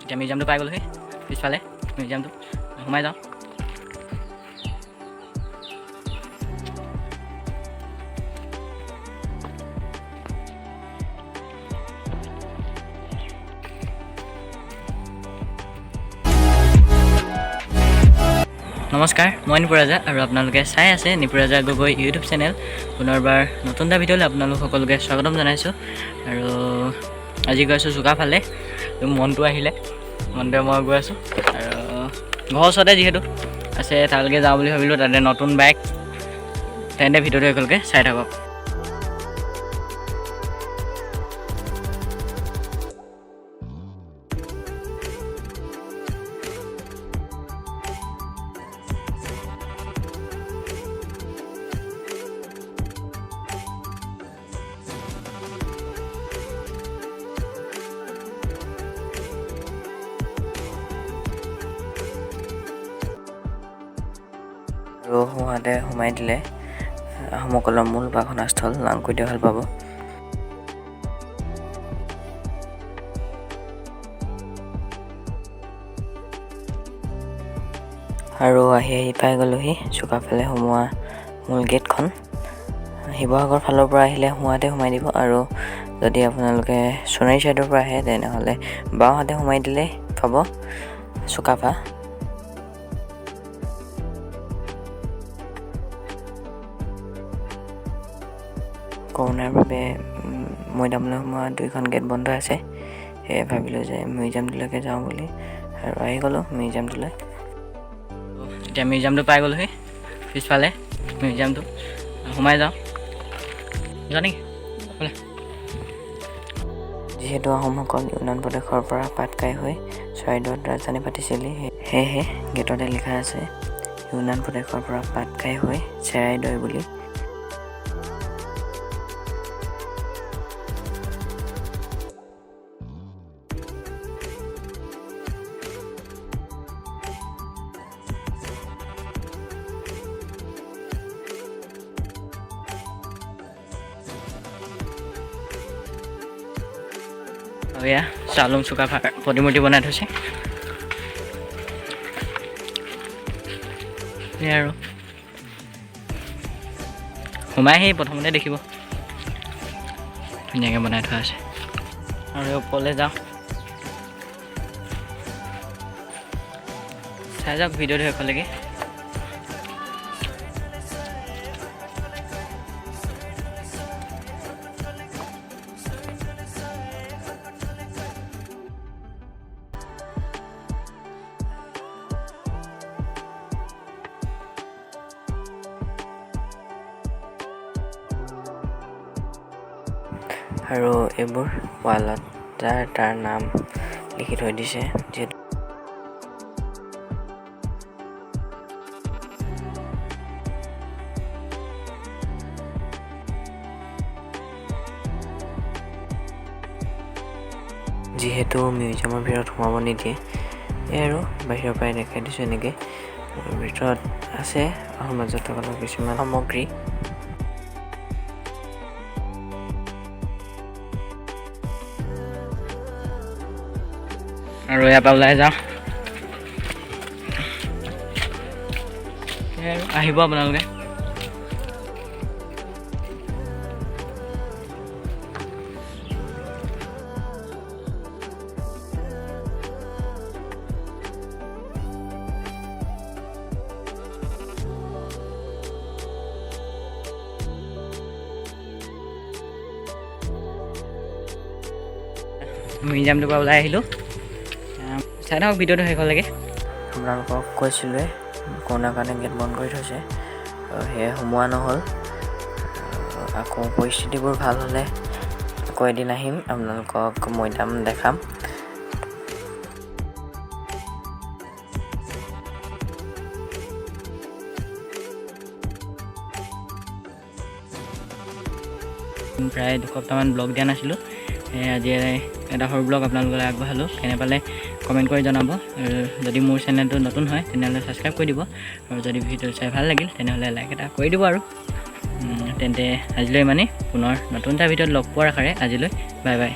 এতিয়া মিউজিয়ামটো পাই গ'লোহি পিছফালে মিউজিয়ামটো সোমাই যাওঁ। নমস্কাৰ, মই নিপুৰাজা আৰু আপোনালোকে চাই আছে নিপুৰাজা গগৈ ইউটিউব চেনেল। পুনৰবাৰ নতুন এটা ভিডিঅ'লৈ আপোনালোক সকলোকে স্বাগতম জনাইছোঁ। আৰু আজি গৈ আছোঁ চুকাফালে, মনটো আহিলে মনটোৱে মই গৈ আছোঁ। আৰু ঘৰৰ ওচৰতে যিহেতু আছে তালৈকে যাওঁ বুলি ভাবিলোঁ, তাতে নতুন বাইক। তেন্তে ভিডিঅ'টো সকলোকে চাই থাকক। আৰু সোঁহাতে সোমাই দিলে আহোমসকলৰ মূল উপাসনাস্থল লাংকুইতে ভাল পাব। আৰু আহি পাই গ'লোহি চুকাফালে সোমোৱা মূল গেটখন। শিৱসাগৰ ফালৰ পৰা আহিলে সোঁহাতে সোমাই দিব, আৰু যদি আপোনালোকে সোণাৰী ছাইডৰ পৰা আহে তেনেহ'লে বাওঁহাতে সোমাই দিলে পাব চুকাফা। কৰোণাৰ বাবে মৈদামলৈ সোমোৱা দুইখন গেট বন্ধ আছে, সেয়ে ভাবিলোঁ যে মিউজিয়ামটোলৈকে যাওঁ বুলি, আৰু আহি গ'লোঁ মিউজিয়ামটোলৈ। এতিয়া মিউজিয়ামটো পাই গ'লোহি পিছফালে মিউজিয়ামটো সোমাই যাওঁ। জানি যিহেতু আহোমসকল ইউনান প্ৰদেশৰ পৰা পাটকাই হৈ চৰাইদেউত ৰাজধানী পাতিছিলহি, সেয়েহে গেটতে লিখা আছে ইউনান প্ৰদেশৰ পৰা পাটকাই হৈ চৰাইদেউ বুলি। আৰু এয়া চাওলুং চুকাফাৰ প্ৰতিমূৰ্তি বনাই থৈছে। এয়া আৰু সোমাই আহি প্ৰথমতে দেখিব ধুনীয়াকৈ বনাই থোৱা আছে। আৰু ওপৰলৈ যাওঁ, চাই যাওক ভিডিঅ'টো শেষলৈকে। আৰু এইবোৰ ৱালত যাৰ তাৰ নাম লিখি থৈ দিছে। যিহেতু মিউজিয়ামৰ ভিতৰত সোমাব নিদিয়ে, এই আৰু বাহিৰৰ পৰাই দেখাই দিছোঁ এনেকৈ। ভিতৰত আছে আহোম ৰাজত্বকালৰ কিছুমান সামগ্ৰী। আৰু ইয়াৰ পৰা ওলাই যাওঁ। আহিব আপোনালোকে। মিউজিয়ামটোৰ পৰা ওলাই আহিলোঁ। চাই থাকক ভিডিঅ'টো শেষলৈকে। আপোনালোকক কৈছিলোঁৱে কৰোণাৰ কাৰণে গেট বন্ধ কৰি থৈছে, সেয়ে সোমোৱা নহ'ল। আকৌ পৰিস্থিতিবোৰ ভাল হ'লে আকৌ এদিন আহিম, আপোনালোকক মৈদাম দেখাম। প্ৰায় দুসপ্তাহমান ব্লগ দিয়া নাছিলোঁ, আজি এটা সৰু ব্লগ আপোনালোকলৈ আগবঢ়ালোঁ। কেনে পালে কমেণ্ট কৰি জনাব। আৰু যদি মোৰ চেনেলটো নতুন হয় তেনেহ'লে ছাবস্ক্ৰাইব কৰি দিব, আৰু যদি ভিডিঅ' চাই ভাল লাগিল তেনেহ'লে লাইক এটা কৰি দিব। আৰু তেন্তে আজিলৈ ইমানেই, পুনৰ নতুন এটা ভিডিঅ'ত লগ পোৱাৰ আশাৰে আজিলৈ বাই বাই।